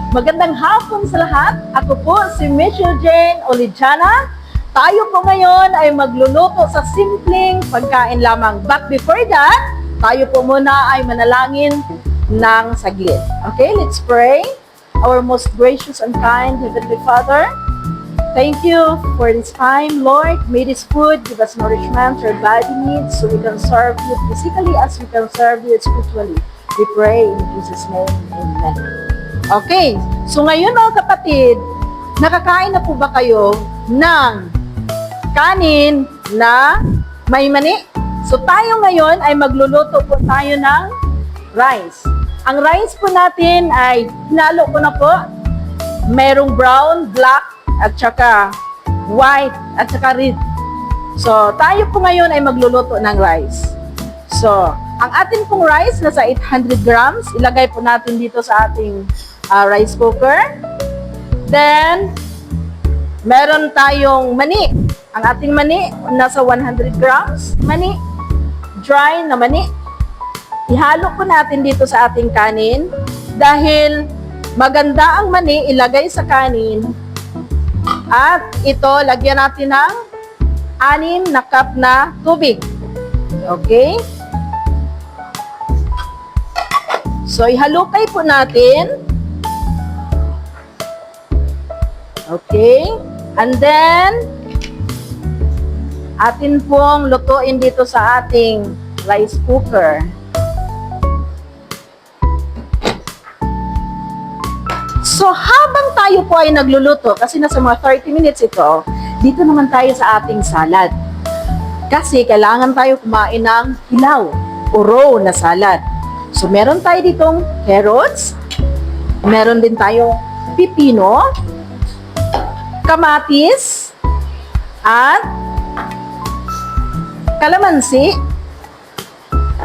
Magandang hapon sa lahat. Ako po si Michelle Jane Olijana. Tayo po ngayon ay magluluto sa simpleng pagkain lamang. But before that, tayo po muna ay manalangin ng saglit. Okay, let's pray. Our most gracious and kind Heavenly Father, thank you for this time, Lord. May this food give us nourishment to our body needs so we can serve you physically as we can serve you spiritually. We pray in Jesus' name. Amen. Okay, so ngayon mga kapatid, nakakain na po ba kayo ng kanin na may mani? So tayo ngayon ay magluluto po tayo ng rice. Ang rice po natin ay hinalo ko na po. Merong brown, black, at saka white, at saka red. So tayo po ngayon ay magluluto ng rice. So, ang atin pong rice nasa 800 grams. Ilagay po natin dito sa ating rice cooker. Then, meron tayong mani. Ang ating mani, nasa 100 grams. Mani, dry na mani. Ihalo po natin dito sa ating kanin. Dahil maganda ang mani, ilagay sa kanin. At ito, lagyan natin ng 6 na cup na tubig. Okay? So, ihalukay po natin. Okay? And then, atin pong lutuin dito sa ating rice cooker. So, habang tayo po ay nagluluto, kasi nasa mga 30 minutes ito, dito naman tayo sa ating salad. Kasi kailangan tayo kumain ng hilaw o raw na salad. So, meron tayo ditong carrots, meron din tayong pipino, kamatis, at kalamansi.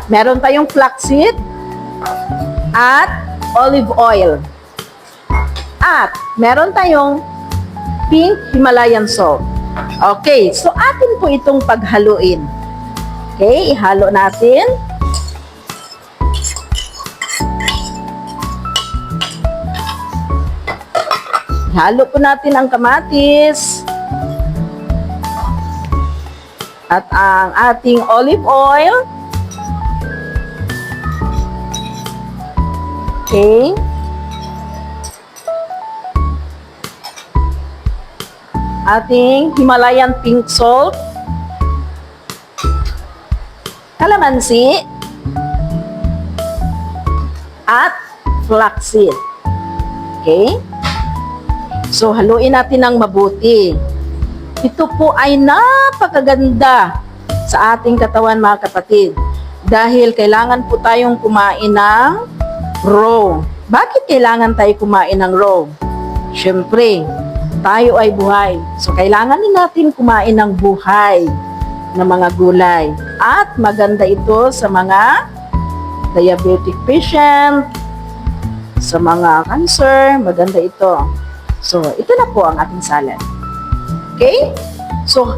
Meron tayong flaxseed at olive oil. At meron tayong pink Himalayan salt. Okay, so atin po itong paghaluin. Okay, ihalo natin. Ihalo po natin ang kamatis at ang ating olive oil. Okay. Ating Himalayan pink salt. Kalamansi. At flaxseed. Okay. So, haluin natin ng mabuti. Ito po ay napakaganda sa ating katawan, mga kapatid. Dahil kailangan po tayong kumain ng raw. Bakit kailangan tayo kumain ng raw? Siyempre, tayo ay buhay. So, kailangan din natin kumain ng buhay na mga gulay. At maganda ito sa mga diabetic patient, sa mga cancer, maganda ito. So, ito na po ang ating salad. Okay? So,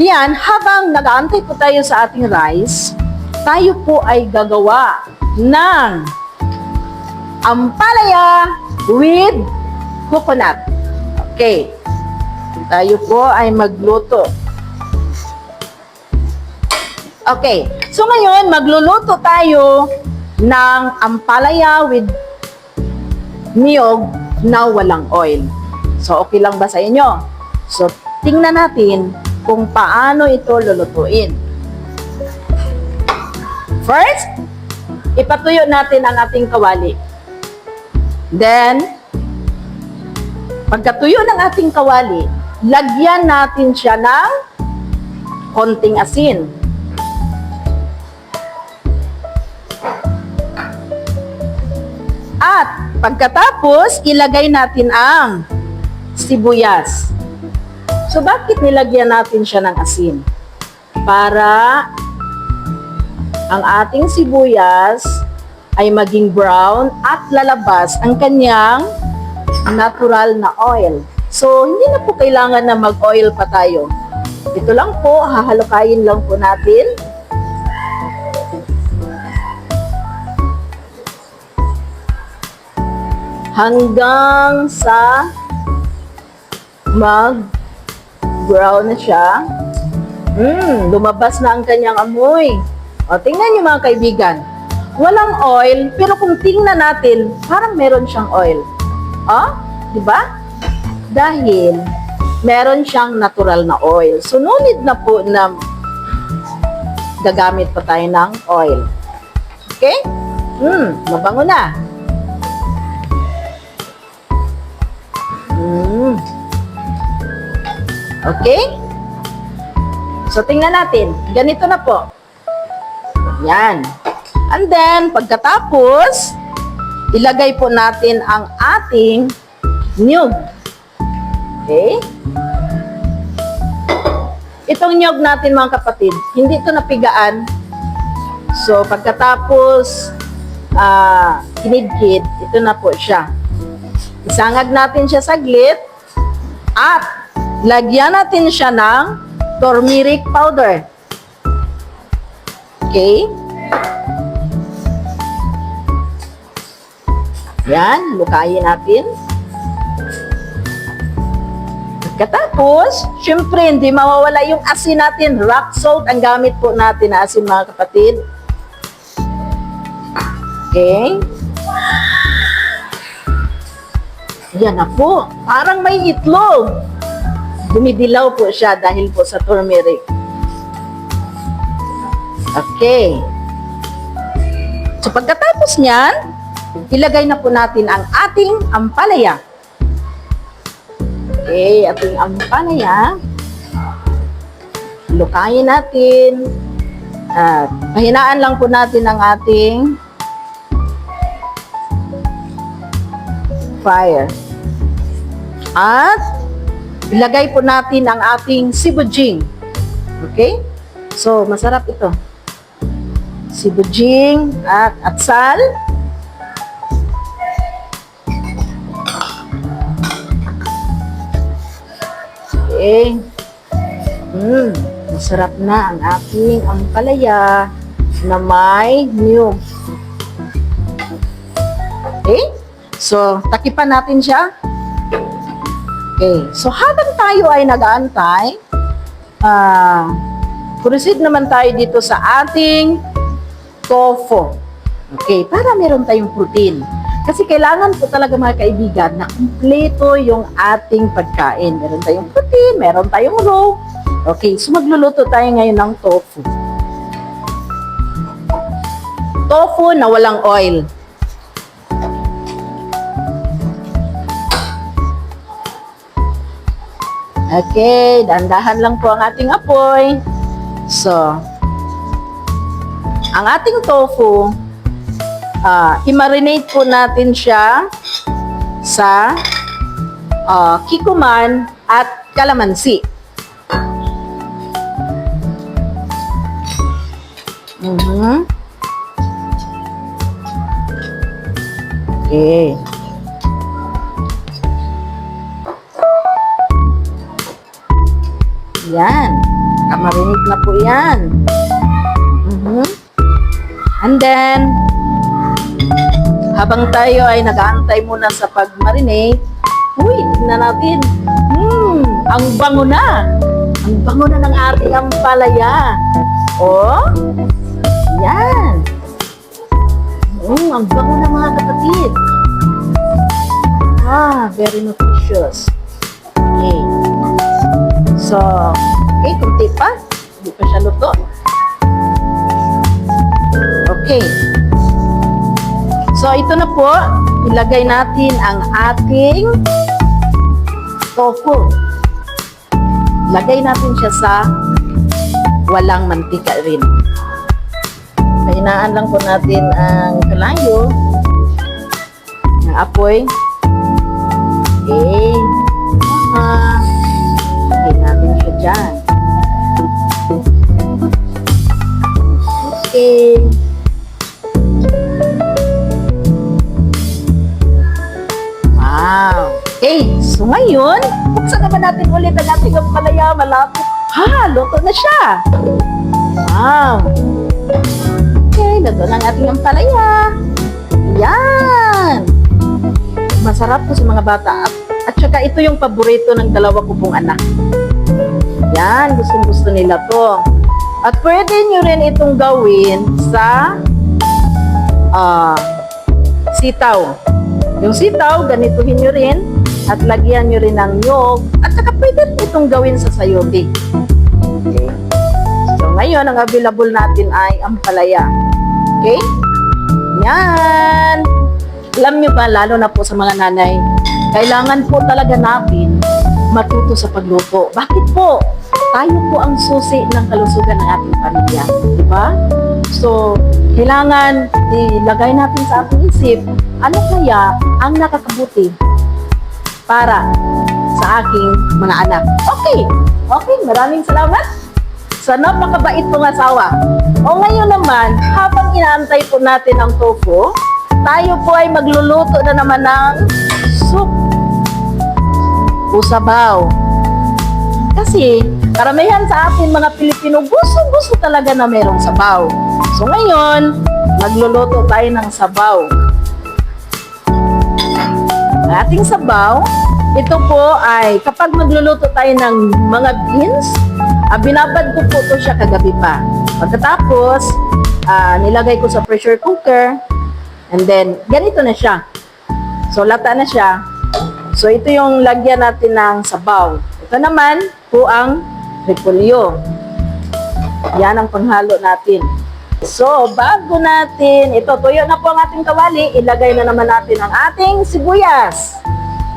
yan, habang nag-aantay po tayo sa ating rice, tayo po ay gagawa ng ampalaya with coconut. Okay. Tayo po ay magluto. Okay. So, ngayon, magluluto tayo ng ampalaya with niyog na walang oil. So, okay lang ba sa inyo? So, tingnan natin kung paano ito lulutuin. First, ipatuyo natin ang ating kawali. Then, pagkatuyo ng ating kawali, lagyan natin siya ng konting asin. At pagkatapos, ilagay natin ang sibuyas. So, bakit nilagyan natin siya ng asin? Para ang ating sibuyas ay maging brown at lalabas ang kanyang natural na oil. So, hindi na po kailangan na mag-oil pa tayo. Ito lang po, hahalukayin lang po natin. hanggang sa mag-brown na siya. Lumabas na ang kanyang amoy. O, tingnan niyo mga kaibigan. Walang oil, pero kung tingnan natin, parang meron siyang oil. O, di ba? Dahil meron siyang natural na oil. So, no need na po na gagamit pa tayo ng oil. Okay? Mabango na. Okay? So, tingnan natin. Ganito na po. Yan. And then, pagkatapos, ilagay po natin ang ating niyog. Okay? Itong niyog natin mga kapatid, hindi ito napigaan. So, pagkatapos kinidkid, ito na po siya. Isangag natin siya saglit at lagyan natin siya ng turmeric powder. Okay? Yan, lukayin natin. Pagkatapos, syempre, hindi mawawala yung asin natin. Rock salt ang gamit po natin na asin mga kapatid. Okay? Yan na po. Parang may itlog. Dumidilaw po siya dahil po sa turmeric. Okay. So, pagkatapos niyan, ilagay na po natin ang ating ampalaya. Okay, ating ampalaya. Lukayin natin. At pahinaan lang po natin ang ating fire. At ilagay po natin ang ating sibujing. Okay? So, masarap ito. Sibujing at atsal. Okay. Masarap na ang ating ampalaya na may niyog. Okay? So, takipan natin siya. Okay. So, habang tayo ay nag-aantay, proceed naman tayo dito sa ating tofu. Okay, para meron tayong protein. Kasi kailangan po talaga mga kaibigan na kumpleto yung ating pagkain. Meron tayong protein, meron tayong raw. Okay, so magluluto tayo ngayon ng tofu. Tofu na walang oil. Okay, dahan-dahan lang po ang ating apoy. So, ang ating tofu, i-marinate po natin siya sa kikuman at kalamansi. Okay. Yan. Kamarinate na po yan. And then, habang tayo ay nag-aantay muna sa pag-marinate, tignan natin. Ang bango na. Ang bango na ng ating ampalaya. Oh, yan. Ang bango na mga kapatid. Very nutritious. Okay. So, okay, kunti pa. Hindi pa siya luto. Okay. So, ito na po. Ilagay natin ang ating tofu. Lagay natin siya sa walang mantika rin. Pahinaan lang po natin ang kalayo. Ang apoy. Okay. Lagay natin siya dyan. Okay. Wow. Okay, so ngayon, buksan naman natin ulit ang ating ampalaya. Malapit. Luto na siya. Wow. Okay, luto na ang ating ampalaya. Yan. Masarap to sa mga bata. At saka ito yung paborito ng dalawa ko pong anak. Yan, gustong-gusto nila to. At pwede nyo rin itong gawin sa sitaw. Yung sitaw, ganituhin nyo rin at lagyan nyo rin ng nyog. At saka pwede rin itong gawin sa sayote. Okay. So ngayon, ang available natin ay ampalaya. Okay? Yan! Alam nyo ba, lalo na po sa mga nanay, kailangan po talaga natin matuto sa pagluto. Bakit po? Tayo po ang susi ng kalusugan ng ating pamilya. Di ba? So, kailangan ilagay natin sa ating isip, ano kaya ang nakakabuti para sa aking mga anak. Okay. Okay, maraming salamat. Sa napakabait kong asawa. O ngayon naman, habang inaantay po natin ang tofu, tayo po ay magluluto na naman ng soup o sabaw. Kasi, karamihan sa atin mga Pilipino, gusto talaga na merong sabaw. So ngayon, magluluto tayo ng sabaw. Ang ating sabaw, ito po ay kapag magluluto tayo ng mga beans, binabad ko po ito siya kagabi pa. Pagkatapos, nilagay ko sa pressure cooker, and then, ganito na siya. So, lata na siya. So, ito yung lagyan natin ng sabaw. Ito naman po ang repolyo. Yan ang panghalo natin. So, bago natin, ito, tuyo na po ang ating kawali, ilagay na naman natin ang ating sibuyas.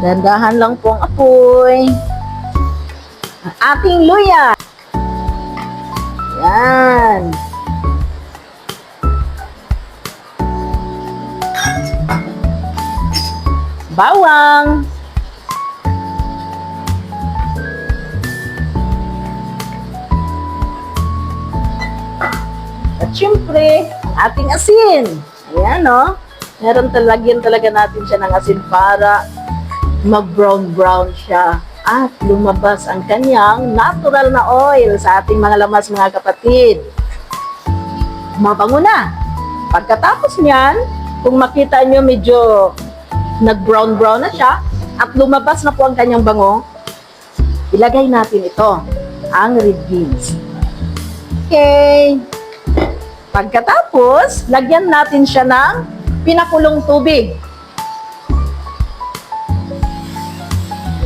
Dandahan lang po ang apoy. Ang ating luya. Yan. Bawang. At syempre, ang ating asin. Ayan, no? Meron talagyan talaga natin siya ng asin para mag-brown-brown siya at lumabas ang kanyang natural na oil sa ating mga lamas, mga kapatid. Mabango na. Pagkatapos niyan, kung makita nyo medyo nag-brown-brown na siya at lumabas na po ang kanyang bango, ilagay natin ito, ang red beans. Okay. Pagkatapos, lagyan natin siya ng pinakulong tubig.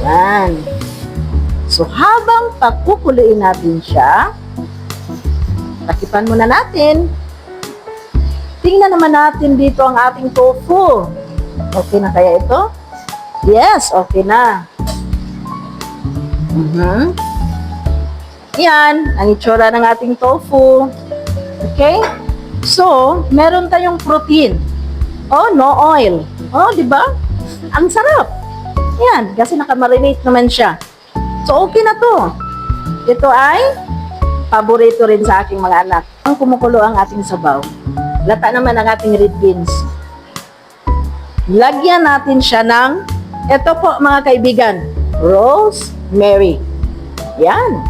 Yan. So, habang pagkukuluin natin siya, takipan muna natin. Tingnan naman natin dito ang ating tofu. Okay na kaya ito? Yes, okay na. Yan, ang itsura ng ating tofu. Okay? So, meron tayong protein. Oh, no oil. Oh, di ba? Ang sarap. Yan, kasi nakamarinate naman siya. So, okay na to. Ito ay paborito rin sa aking mga anak. Ang kumukulo ang ating sabaw. Lata naman ang ating red beans. Lagyan natin siya ng, ito po mga kaibigan, rosemary. Yan.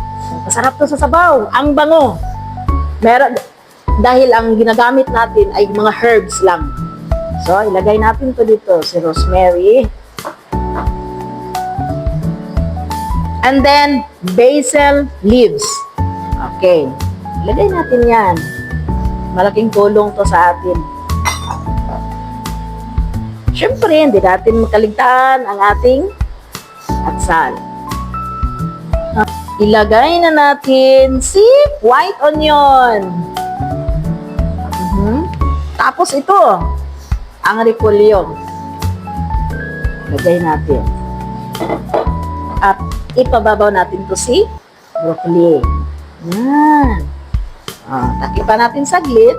Masarap to sa sabaw. Ang bango. Meron, dahil ang ginagamit natin ay mga herbs lang. So, ilagay natin to dito, si rosemary. And then, basil leaves. Okay. Ilagay natin yan. Malaking tulong to sa atin. Siyempre, hindi natin makaligtaan ang ating atsal. Ilagay na natin si white onion. Tapos ito, ang repolyo. Ilagay natin. At ipababaw natin to si broccoli. Yan. Takipan natin saglit.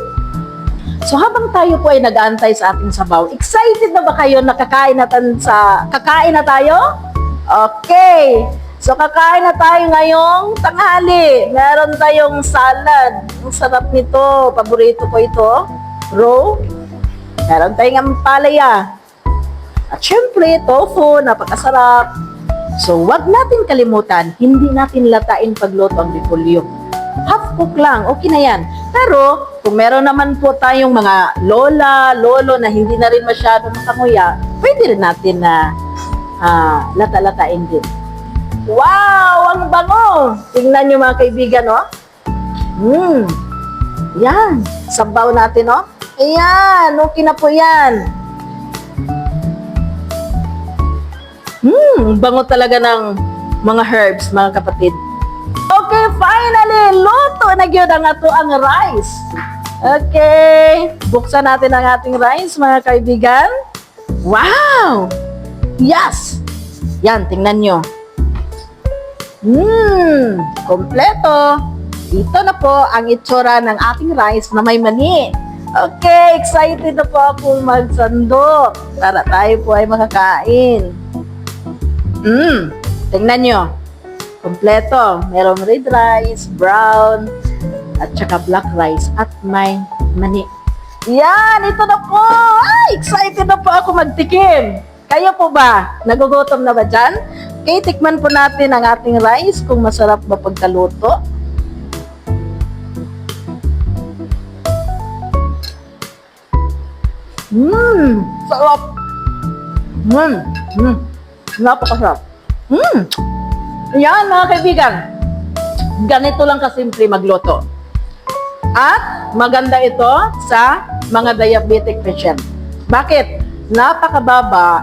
So habang tayo po ay nag-aantay sa ating sabaw, excited na ba kayo na kakain na tayo? Okay. So kakain na tayo ngayong tanghali. Meron tayong salad. Ang sarap nito. Paborito ko ito. Raw. Meron tayong ampalaya. At syempre, tofu. Napakasarap. So wag natin kalimutan, hindi natin latain pagluto ang repolyo. Half cook lang, okay na yan. Pero, kung meron naman po tayong mga lola, lolo na hindi na rin masyado makanguya, pwede rin natin na lata-latain din. Wow! Ang bango! Tingnan nyo mga kaibigan, oh. Yan. Sabaw natin, oh. Ayan. Okay na po yan. Bango talaga ng mga herbs, mga kapatid. Okay, finally, luto na gyud ang ato ang rice. Okay, buksan natin ang ating rice, mga kaibigan. Wow! Yes! Yan, tingnan nyo. Kompleto. Ito na po ang itsura ng ating rice na may mani. Okay, excited na po akong magsandok para tayo po ay makakain. Tingnan nyo. Kompleto. Merong red rice, brown, at saka black rice at may mani. Yan, ito na po. Ay, excited na po ako magtikim. Kayo po ba? Nagugutom na ba dyan? Okay, tikman po natin ang ating rice kung masarap ba pagkaluto. Sarap. Napakasarap. Yan, mga kaibigan. Ganito lang kasimple magluto. At maganda ito sa mga diabetic patient. Bakit? Napakababa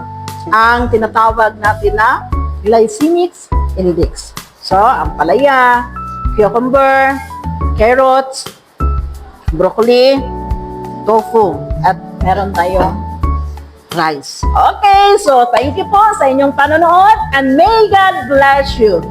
ang tinatawag natin na glycemic index. So, ang palaya, cucumber, carrots, broccoli, tofu, at meron tayong rice. Okay, so thank you po sa inyong panonood and may God bless you.